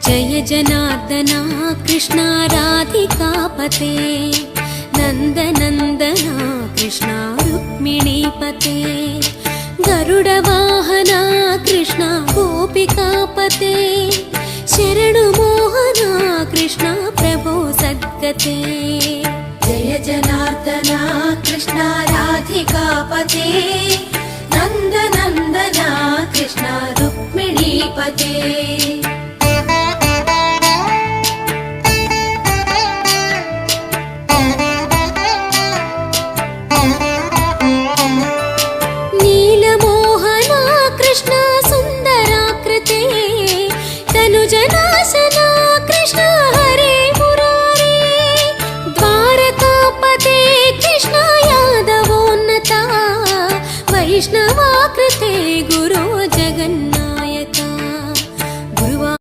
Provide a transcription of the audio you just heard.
जय जनार्दना कृष्णा राधिकापते नन्दनन्दना कृष्णा रुक्मिणीपते गरुडवाहना कृष्णा गोपिकापते शरणुमोहना कृष्णा प्रभो सद्गते जय जनार्दना कृष्णा राधिकापते नन्दनन्दना कृष्णा रुक्मिणीपते नीलमोहना कृष्णा सुन्दराकृते तनुजनाशना कृष्णा हरे मुरारे द्वारकापते कृष्णा यादवोन्नता वैष्णवाकृते